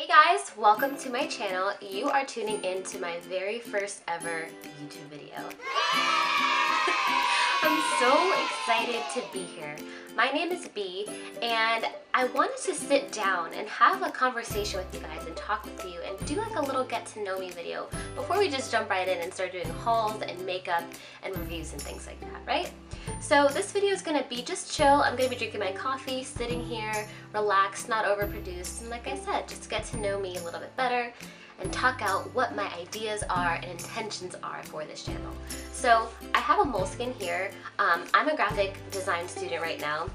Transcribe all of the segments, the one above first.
Hey guys, welcome to my channel. You are tuning in to my very first ever YouTube video. I'm so excited to be here. My name is Bee, and I wanted to sit down and have a conversation with you guys and talk with you and do like a little get to know me video before we just jump right in and start doing hauls and makeup and reviews and things like that, right? So this video is going to be just chill. I'm going to be drinking my coffee, sitting here, relaxed, not overproduced, and like I said, just get to know me a little bit better and talk out what my ideas are and intentions are for this channel. So I have a moleskin here. I'm a graphic design student right now,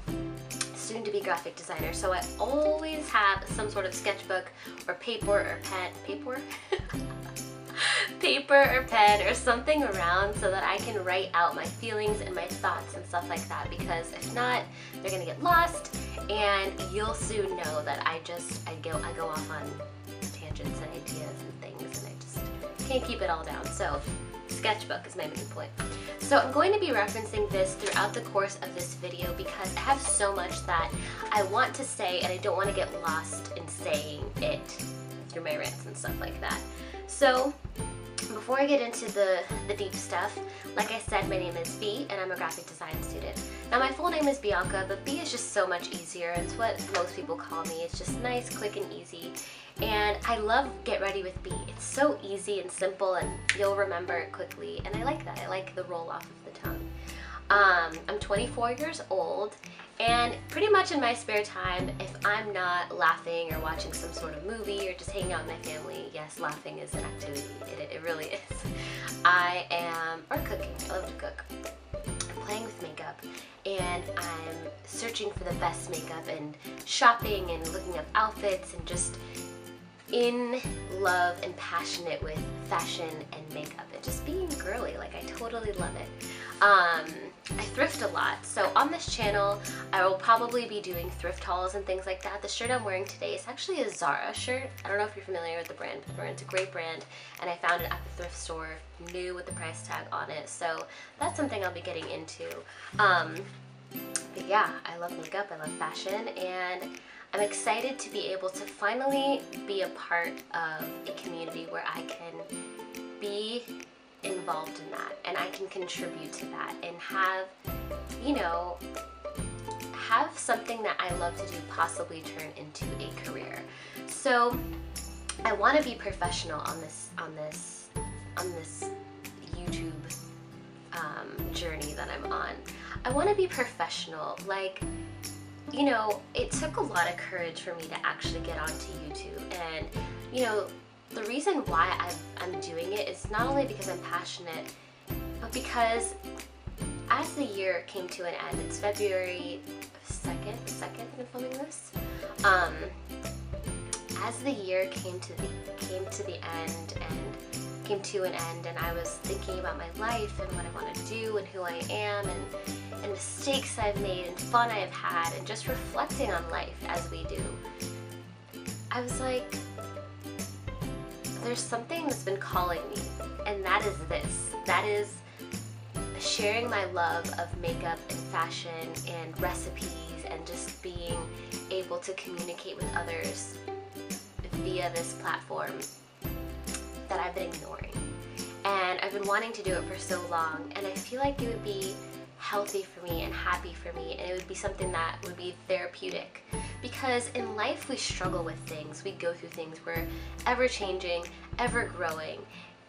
soon to be graphic designer, so I always have some sort of sketchbook or paper or pen, paper or pen or something around so that I can write out my feelings and my thoughts and stuff like that, because if not, they're gonna get lost and you'll soon know that I go off on tangents and ideas and things and I just can't keep it all down. So sketchbook is my main point. So I'm going to be referencing this throughout the course of this video because I have so much that I want to say and I don't want to get lost in saying it through my rants and stuff like that. So before I get into the deep stuff, like I said, my name is Bee and I'm a graphic design student. Now my full name is Bianca, but Bee is just so much easier. It's what most people call me. It's just nice, quick, and easy. And I love Get Ready with Bee. It's so easy and simple and you'll remember it quickly. And I like that. I like the roll off of the tongue. I'm 24 years old, and pretty much in my spare time, if I'm not laughing or watching some sort of movie or just hanging out with my family, yes, laughing is an activity. It really is. Or cooking. I love to cook. I'm playing with makeup, and I'm searching for the best makeup and shopping and looking up outfits and just in love and passionate with fashion and makeup and just being girly. Like, I totally love it. I thrift a lot, so on this channel I will probably be doing thrift hauls and things like that. The shirt I'm wearing today is actually a Zara shirt. I don't know if you're familiar with the brand, but it's a great brand and I found it at the thrift store, new with the price tag on it, so that's something I'll be getting into. But yeah, I love makeup, I love fashion, and I'm excited to be able to finally be a part of a community where I can be involved in that and I can contribute to that and have, you know, have something that I love to do possibly turn into a career. So I want to be professional on this YouTube journey that I'm on. I want to be professional. Like, you know, it took a lot of courage for me to actually get onto YouTube, and you know, the reason why I'm doing it is not only because I'm passionate, but because as the year came to an end, it's February 2nd I'm filming this. As the year came to an end and I was thinking about my life and what I want to do and who I am and mistakes I've made and fun I've had and just reflecting on life as we do, I was like, there's something that's been calling me, and that is this. That is sharing my love of makeup and fashion and recipes and just being able to communicate with others via this platform that I've been ignoring. And I've been wanting to do it for so long, and I feel like it would be healthy for me and happy for me, and it would be something that would be therapeutic, because in life we struggle with things, we go through things, we're ever changing, ever growing,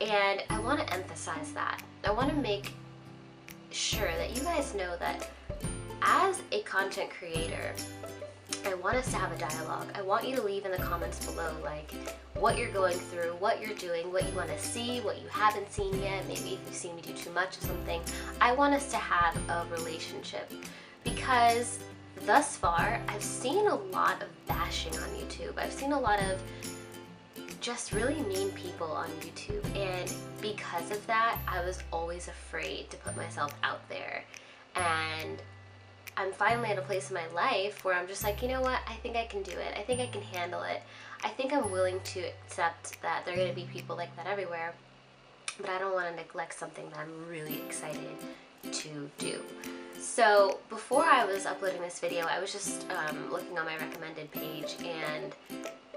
and I want to emphasize that. I want to make sure that you guys know that as a content creator, I want us to have a dialogue. I want you to leave in the comments below like what you're going through, what you're doing, what you want to see, what you haven't seen yet, maybe if you've seen me do too much of something. I want us to have a relationship, because thus far I've seen a lot of bashing on YouTube. I've seen a lot of just really mean people on YouTube, and because of that I was always afraid to put myself out there. And I'm finally at a place in my life where I'm just like, you know what, I think I can do it. I think I can handle it. I think I'm willing to accept that there are going to be people like that everywhere, but I don't want to neglect something that I'm really excited to do. So before I was uploading this video, I was just looking on my recommended page, and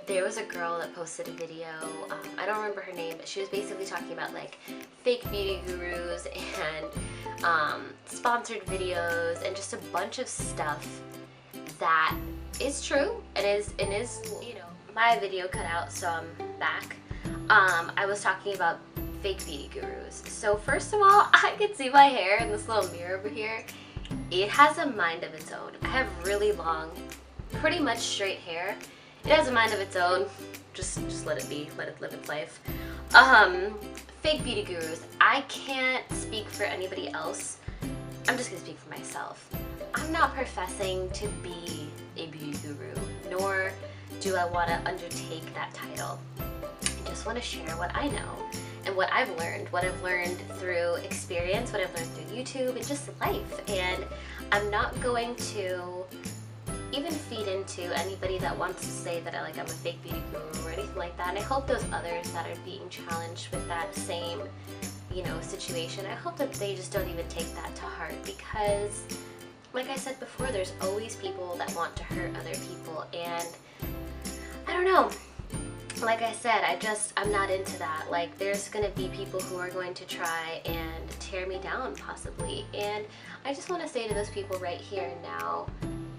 there was a girl that posted a video, I don't remember her name, but she was basically talking about like fake beauty gurus and sponsored videos and just a bunch of stuff that is true and is, you know, my video cut out, so I'm back. I was talking about fake beauty gurus. So first of all, I can see my hair in this little mirror over here. It has a mind of its own. I have really long, pretty much straight hair. It has a mind of its own. Just let it be. Let it live its life. Fake beauty gurus. I can't speak for anybody else. I'm just gonna speak for myself. I'm not professing to be a beauty guru, nor do I want to undertake that title. I just want to share what I know and what I've learned through experience, what I've learned through YouTube and just life. And I'm not going to even feed into anybody that wants to say that I'm a fake beauty guru or anything like that. And I hope those others that are being challenged with that same, you know, situation, I hope that they just don't even take that to heart, because like I said before, there's always people that want to hurt other people, and I don't know. Like I said, I'm not into that. Like, there's gonna be people who are going to try and tear me down possibly, and I just want to say to those people right here and now,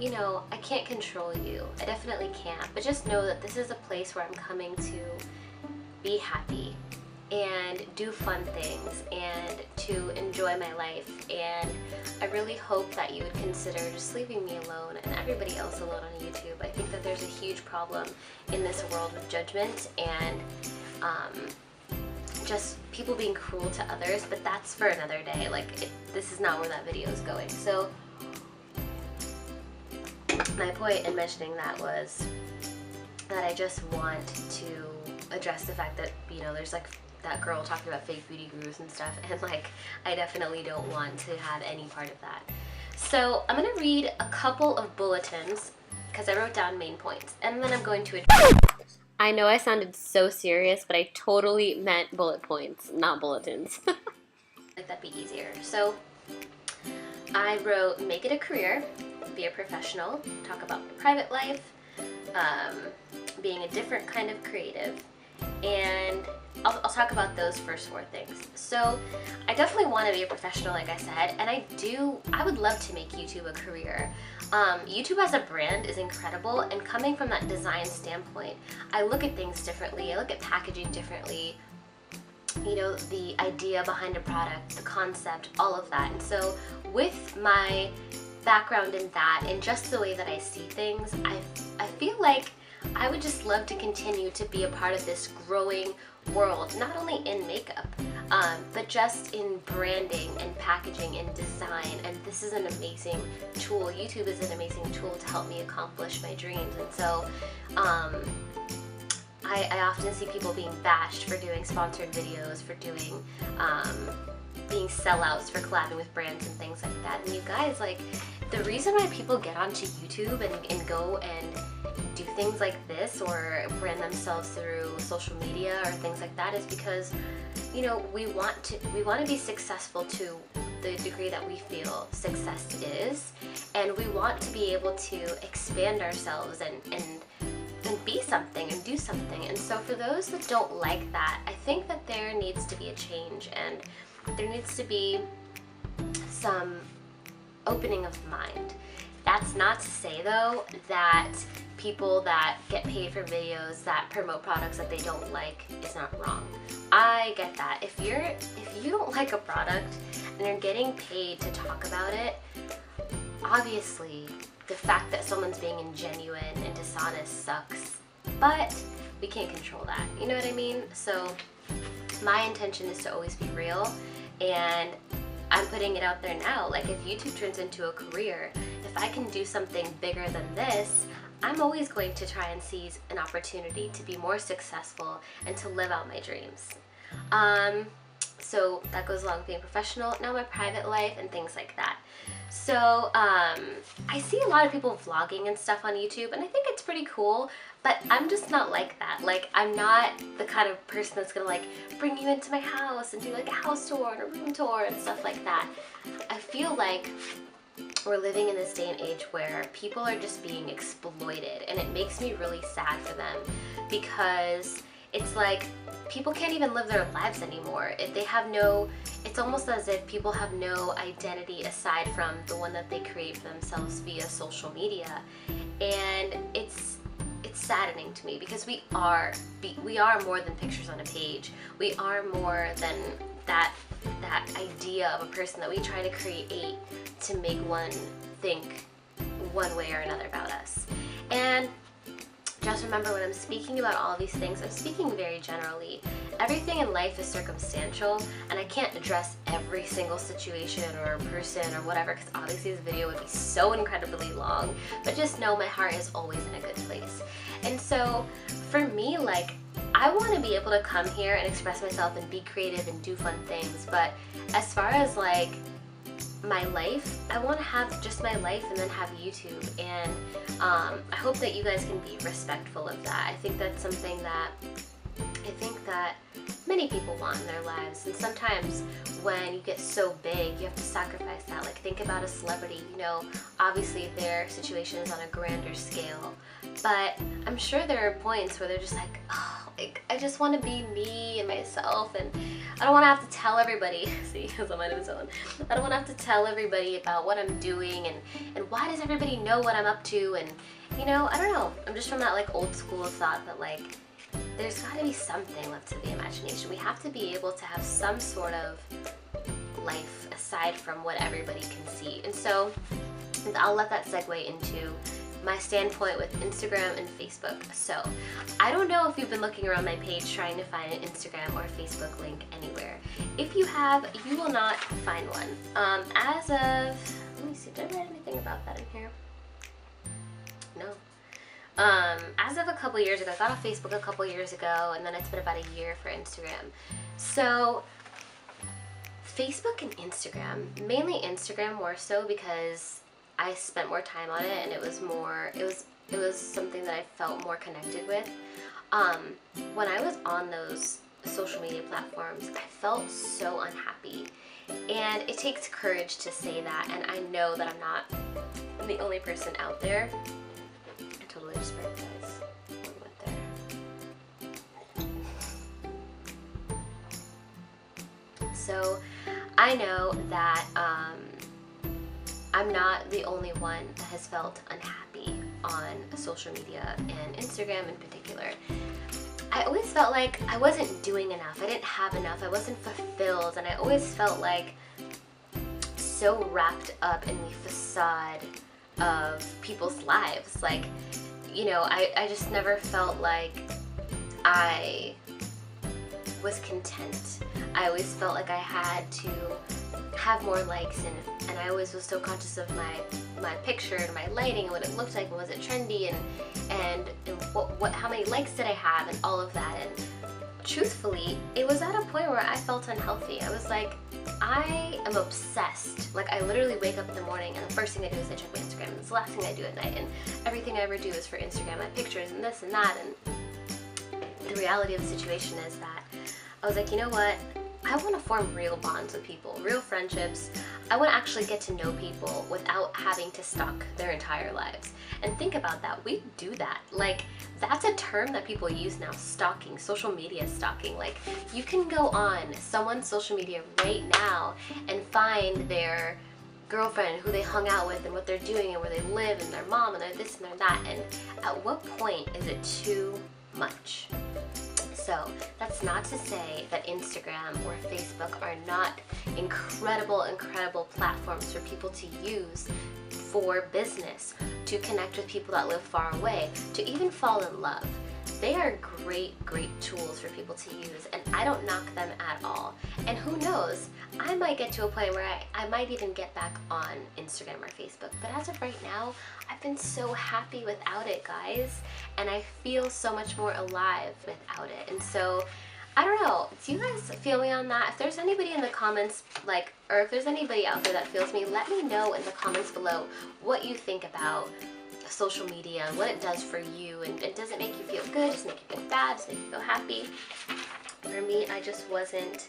you know, I can't control you. I definitely can't, but just know that this is a place where I'm coming to be happy and do fun things and to enjoy my life. And I really hope that you would consider just leaving me alone and everybody else alone on YouTube. I think that there's a huge problem in this world with judgment and just people being cruel to others, but that's for another day. Like, this is not where that video is going. So my point in mentioning that was that I just want to address the fact that, you know, there's like that girl talking about fake beauty gurus and stuff, and like, I definitely don't want to have any part of that. So I'm gonna read a couple of bulletins because I wrote down main points, and then I'm going to I know I sounded so serious, but I totally meant bullet points, not bulletins. Like, that'd be easier. So I wrote, make it a career, be a professional, talk about private life, being a different kind of creative, and I'll talk about those first 4 things. So I definitely want to be a professional, like I said, and I would love to make YouTube a career. YouTube as a brand is incredible, and coming from that design standpoint, I look at things differently, I look at packaging differently, you know, the idea behind a product, the concept, all of that. And so with my background in that and just the way that I see things, I feel like I would just love to continue to be a part of this growing world, not only in makeup, but just in branding and packaging and design. And this is an amazing tool. YouTube is an amazing tool to help me accomplish my dreams. And so I often see people being bashed for doing sponsored videos, for doing being sellouts, for collabing with brands and things like that. And you guys, like, the reason why people get onto YouTube and go and do things like this or brand themselves through social media or things like that is because, you know, we want to be successful to the degree that we feel success is, and we want to be able to expand ourselves and be something and do something. And so for those that don't like that, I think that there needs to be a change, and there needs to be some opening of mind. That's not to say, though, that people that get paid for videos that promote products that they don't like is not wrong. I get that. If you don't like a product and you're getting paid to talk about it, obviously the fact that someone's being ingenuine and dishonest sucks, but we can't control that. You know what I mean? So my intention is to always be real, and I'm putting it out there now. Like, if YouTube turns into a career, if I can do something bigger than this, I'm always going to try and seize an opportunity to be more successful and to live out my dreams. So that goes along with being professional. Now my private life and things like that. So I see a lot of people vlogging and stuff on YouTube, and I think it's pretty cool, but I'm just not like that. Like, I'm not the kind of person that's gonna like bring you into my house and do like a house tour and a room tour and stuff like that. I feel like we're living in this day and age where people are just being exploited, and it makes me really sad for them, because it's like people can't even live their lives anymore. It's almost as if people have no identity aside from the one that they create for themselves via social media. And it's saddening to me, because we are more than pictures on a page. We are more than that idea of a person that we try to create to make one think one way or another about us. And just remember, when I'm speaking about all these things, I'm speaking very generally. Everything in life is circumstantial, and I can't address every single situation or person or whatever, because obviously this video would be so incredibly long. But just know my heart is always in a good place. And so for me, like, I want to be able to come here and express myself and be creative and do fun things. But as far as like my life, I want to have just my life and then have YouTube. And I hope that you guys can be respectful of that. I think that's something that many people want in their lives. And sometimes when you get so big, you have to sacrifice that. Like, think about a celebrity, you know, obviously their situation is on a grander scale, but I'm sure there are points where they're just like, oh, like, I just want to be me and myself, and I don't want to have to tell everybody, see, as a mind of its own, I don't want to have to tell everybody about what I'm doing, and why does everybody know what I'm up to, and, you know, I don't know, I'm just from that, like, old school thought that, like, there's got to be something left to the imagination. We have to be able to have some sort of life aside from what everybody can see. And so I'll let that segue into my standpoint with Instagram and Facebook. So I don't know if you've been looking around my page trying to find an Instagram or Facebook link anywhere. If you have, you will not find one. As of, let me see, did I write anything about that in here? No. As of a couple years ago, I got off Facebook a couple years ago, and then it's been about a year for Instagram. So Facebook and Instagram, mainly Instagram more so, because I spent more time on it, and it was something that I felt more connected with. When I was on those social media platforms, I felt so unhappy, and it takes courage to say that, and I know that I'm the only person out there. I totally just read guys. What went there? So I know that I'm not the only one that has felt unhappy on social media, and Instagram in particular. I always felt like I wasn't doing enough. I didn't have enough. I wasn't fulfilled, and I always felt like so wrapped up in the facade of people's lives. Like, you know, I just never felt like I was content. I always felt like I had to have more likes, and I always was so conscious of my picture and my lighting and what it looked like, and was it trendy, and what how many likes did I have, and all of that. And truthfully, it was at a point where I felt unhealthy. I was like, I am obsessed. Like, I literally wake up in the morning, and the first thing I do is I check my Instagram, and it's the last thing I do at night, and everything I ever do is for Instagram, my pictures and this and that. And the reality of the situation is that I was like, you know what? I want to form real bonds with people, real friendships. I want to actually get to know people without having to stalk their entire lives. And think about that. We do that. Like, that's a term that people use now, stalking, social media stalking. Like, you can go on someone's social media right now and find their girlfriend, who they hung out with, and what they're doing, and where they live, and their mom, and their this and their that. And at what point is it too much? So that's not to say that Instagram or Facebook are not incredible platforms for people to use for business, to connect with people that live far away, to even fall in love. They are great tools for people to use, and I don't knock them at all. And who knows, I might get to a point where I might even get back on Instagram or Facebook. But as of right now, I've been so happy without it, guys. And I feel so much more alive without it. And so, I don't know, do you guys feel me on that? If there's anybody in the comments, like, or if there's anybody out there that feels me, let me know in the comments below what you think about social media and what it does for you, and does it make you feel good, does it make you feel bad, does it make you feel happy? For me, I just wasn't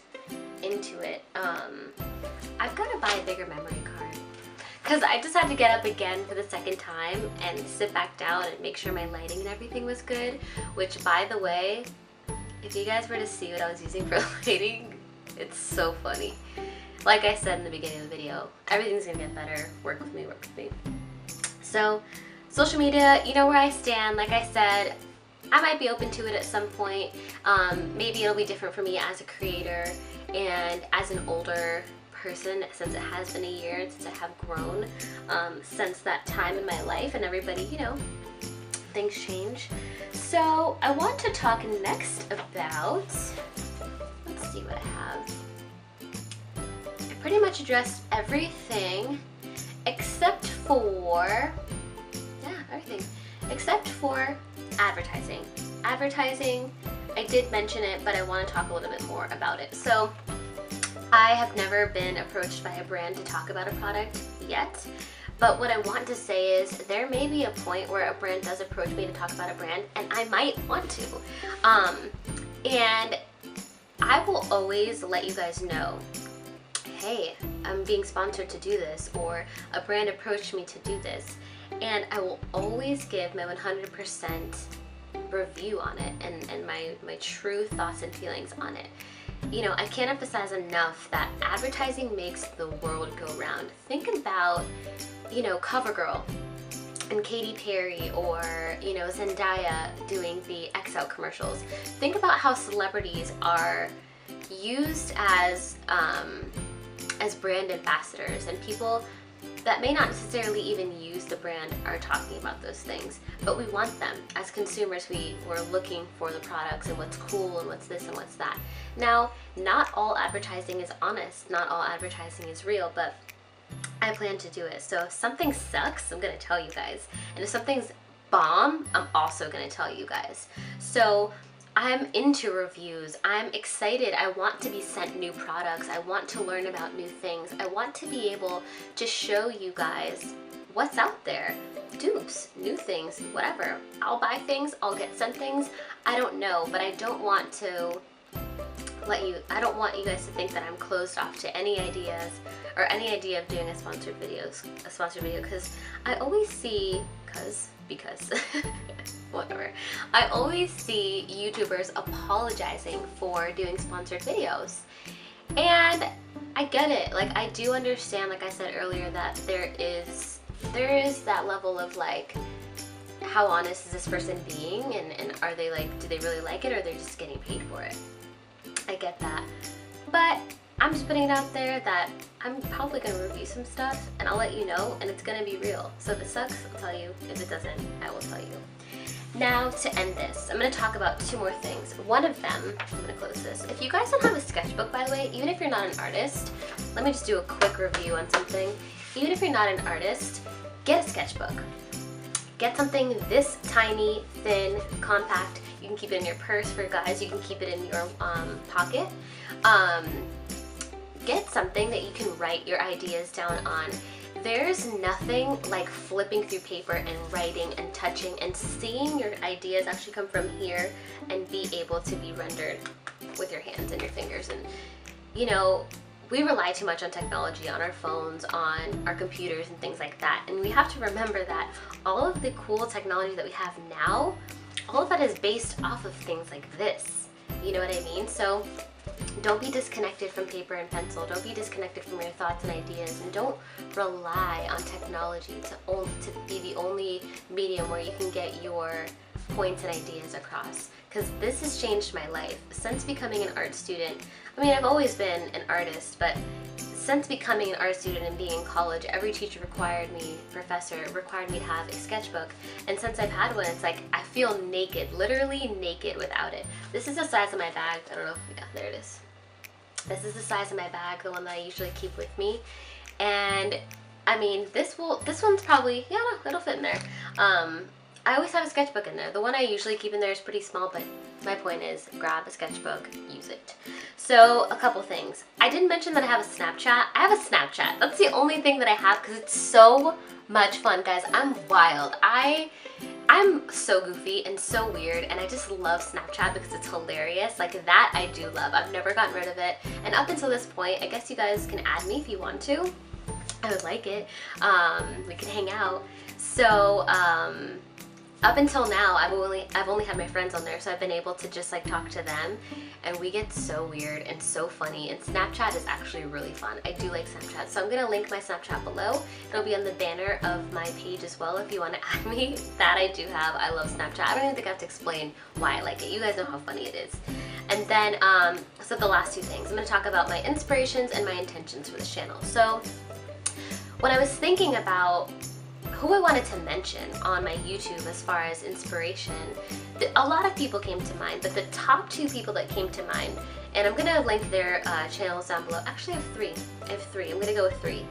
into it. I've got to buy a bigger memory card, because I just had to get up again for the second time and sit back down and make sure my lighting and everything was good, which, by the way, if you guys were to see what I was using for lighting, it's so funny. Like I said in the beginning of the video, everything's gonna get better. Work with me, work with me. So, social media, you know where I stand. Like I said, I might be open to it at some point. Maybe it'll be different for me as a creator and as an older person, since it has been a year and since I have grown since that time in my life, and everybody, you know, things change. So I want to talk next about, let's see what I have. I pretty much addressed everything except for, everything except for advertising. Advertising, I did mention it, but I want to talk a little bit more about it. So I have never been approached by a brand to talk about a product yet, but what I want to say is there may be a point where a brand does approach me to talk about a brand, and I might want to. And I will always let you guys know, hey, I'm being sponsored to do this, or a brand approached me to do this, and I will always give my 100% review on it and my true thoughts and feelings on it. You know, I can't emphasize enough that advertising makes the world go round. Think about, you know, CoverGirl and Katy Perry, or, you know, Zendaya doing the XL commercials. Think about how celebrities are used as brand ambassadors, and people that may not necessarily even use the brand are talking about those things, but we want them. As consumers, we're looking for the products and what's cool and what's this and what's that. Now, not all advertising is honest, not all advertising is real, but I plan to do it. So if something sucks, I'm gonna tell you guys. And if something's bomb, I'm also gonna tell you guys. So I'm into reviews. I'm excited. I want to be sent new products. I want to learn about new things. I want to be able to show you guys what's out there. Dupes, new things, whatever. I'll buy things, I'll get sent things. I don't know, but I don't want to I don't want you guys to think that I'm closed off to any ideas or any idea of doing a sponsored video, because I always see, because whatever. I always see YouTubers apologizing for doing sponsored videos. And I get it. Like, I do understand, like I said earlier, that there is that level of like, how honest is this person being, and are they like, do they really like it, or are they just getting paid for it? I get that. But I'm just putting it out there that I'm probably going to review some stuff, and I'll let you know, and it's going to be real. So if it sucks, I'll tell you. If it doesn't, I will tell you. Now, to end this, I'm going to talk about two more things. One of them, I'm going to close this. If you guys don't have a sketchbook, by the way, even if you're not an artist, let me just do a quick review on something. Even if you're not an artist, get a sketchbook. Get something this tiny, thin, compact. You can keep it in your purse. For guys, you can keep it in your pocket. Get something that you can write your ideas down on. There's nothing like flipping through paper and writing and touching and seeing your ideas actually come from here and be able to be rendered with your hands and your fingers. And, you know, we rely too much on technology, on our phones, on our computers and things like that. And we have to remember that all of the cool technology that we have now, all of that is based off of things like this. You know what I mean? So don't be disconnected from paper and pencil. Don't be disconnected from your thoughts and ideas, and don't rely on technology to be the only medium where you can get your points and ideas across. Because this has changed my life. Since becoming an art student, I mean, I've always been an artist, but since becoming an art student and being in college, every teacher professor required me to have a sketchbook. And since I've had one, it's like I feel naked, literally naked without it. This is the size of my bag. I don't know, yeah, there it is. This is the size of my bag, the one that I usually keep with me. And I mean, this one's probably, yeah, no, it'll fit in there. I always have a sketchbook in there. The one I usually keep in there is pretty small, but my point is, grab a sketchbook, use it. So, a couple things. I didn't mention that I have a Snapchat. I have a Snapchat. That's the only thing that I have because it's so much fun, guys. I'm wild. I'm so goofy and so weird, and I just love Snapchat because it's hilarious. Like, that I do love. I've never gotten rid of it. And up until this point, I guess you guys can add me if you want to. I would like it. We could hang out. So up until now, I've only had my friends on there, so I've been able to just like talk to them, and we get so weird and so funny. And Snapchat is actually really fun. I do like Snapchat, so I'm gonna link my Snapchat below. It'll be on the banner of my page as well if you want to add me. That I do have. I love Snapchat. I don't even think I have to explain why I like it. You guys know how funny it is. And then, so the last two things, I'm gonna talk about my inspirations and my intentions for this channel. So when I was thinking about who I wanted to mention on my YouTube as far as inspiration, a lot of people came to mind, but the top two people that came to mind, and I'm gonna link their channels down below. Actually, I have three. I'm gonna go with three.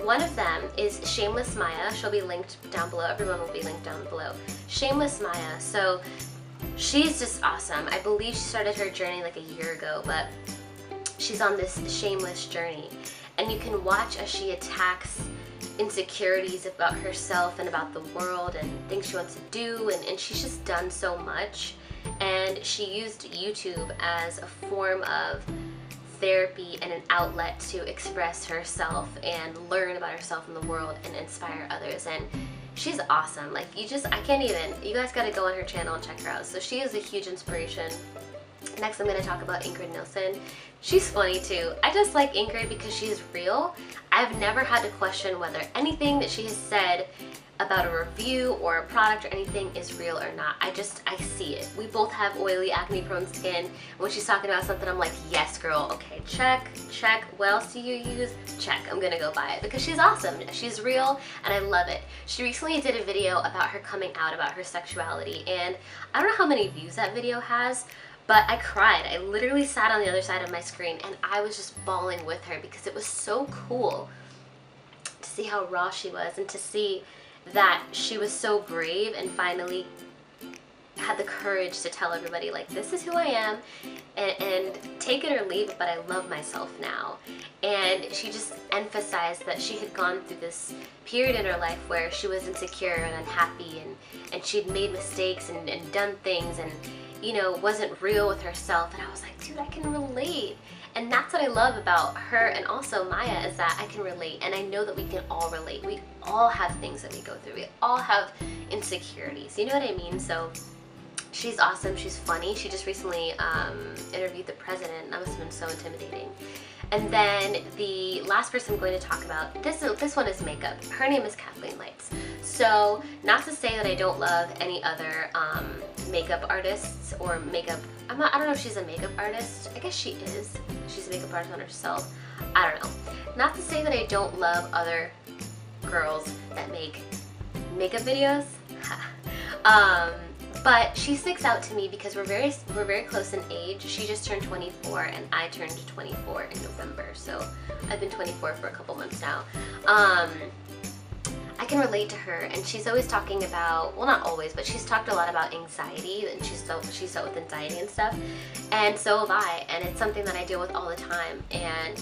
One of them is Shameless Maya. She'll be linked down below. Everyone will be linked down below. Shameless Maya. So she's just awesome. I believe she started her journey like a year ago, but she's on this shameless journey. And you can watch as she attacks insecurities about herself and about the world and things she wants to do, and she's just done so much. And she used YouTube as a form of therapy and an outlet to express herself and learn about herself in the world and inspire others. And she's awesome. Like, you guys gotta go on her channel and check her out. So she is a huge inspiration. Next, I'm going to talk about Ingrid Nilsson. She's funny too. I just like Ingrid because she's real. I've never had to question whether anything that she has said about a review or a product or anything is real or not. I see it. We both have oily, acne-prone skin. When she's talking about something, I'm like, yes, girl. Okay, check. What else do you use? Check. I'm going to go buy it because she's awesome. She's real, and I love it. She recently did a video about her coming out about her sexuality, and I don't know how many views that video has, but I cried. I literally sat on the other side of my screen and I was just bawling with her because it was so cool to see how raw she was and to see that she was so brave and finally had the courage to tell everybody, like, this is who I am, and take it or leave it, but I love myself now. And she just emphasized that she had gone through this period in her life where she was insecure and unhappy, and she'd made mistakes and done things and, you know, wasn't real with herself. And I was like, dude, I can relate. And that's what I love about her and also Maya, is that I can relate, and I know that we can all relate. We all have things that we go through. We all have insecurities. You know what I mean? So she's awesome. She's funny. She just recently interviewed the president. That must have been so intimidating. And then the last person I'm going to talk about, this one is makeup. Her name is Kathleen Lights. So not to say that I don't love any other makeup artists or makeup, I don't know if she's a makeup artist. I guess she is. She's a makeup artist on herself. I don't know. Not to say that I don't love other girls that make makeup videos. But she sticks out to me because we're very close in age. She just turned 24 and I turned 24 in November. So I've been 24 for a couple months now. I can relate to her, and she's always talking about, well, not always, but she's talked a lot about anxiety, and she's dealt with anxiety and stuff, and so have I, and it's something that I deal with all the time. And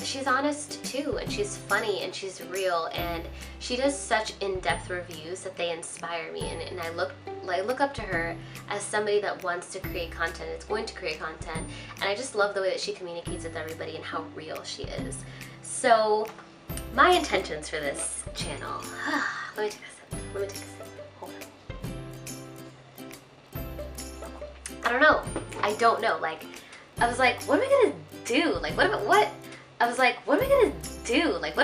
she's honest too, and she's funny, and she's real, and she does such in-depth reviews that they inspire me, and I look up to her as somebody that wants to create content, is going to create content, and I just love the way that she communicates with everybody and how real she is. So my intentions for this channel, let me take a sip. Hold on. I don't know. I don't know. Like, I was like, what am I gonna do? Like, I was like, what am I gonna do? Like,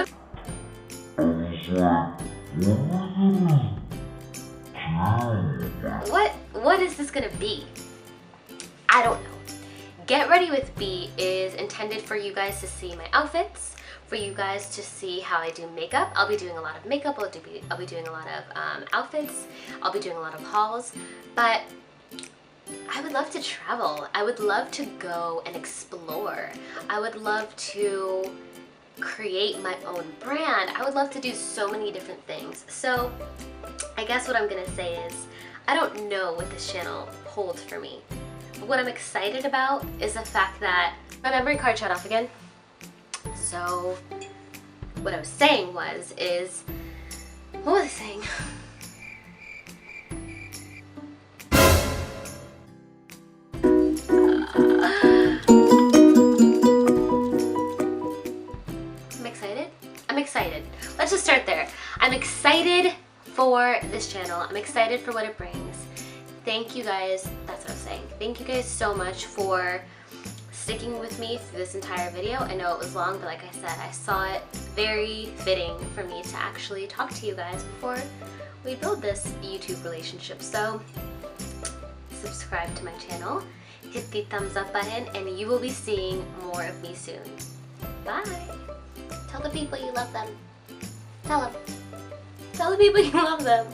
what is this gonna be? I don't know. Get Ready with B is intended for you guys to see my outfits, for you guys to see how I do makeup. I'll be doing a lot of makeup, I'll be doing a lot of outfits, I'll be doing a lot of hauls, but I would love to travel. I would love to go and explore. I would love to create my own brand. I would love to do so many different things. So I guess what I'm gonna say is, I don't know what this channel holds for me. But what I'm excited about is the fact that my memory card shut off again. So what I was saying what was I saying? for this channel. I'm excited for what it brings. Thank you guys, that's what I was saying. Thank you guys so much for sticking with me through this entire video. I know it was long, but like I said, I saw it very fitting for me to actually talk to you guys before we build this YouTube relationship. So subscribe to my channel, hit the thumbs up button, and you will be seeing more of me soon. Bye! Tell the people you love them. Tell them. Tell the people you love them.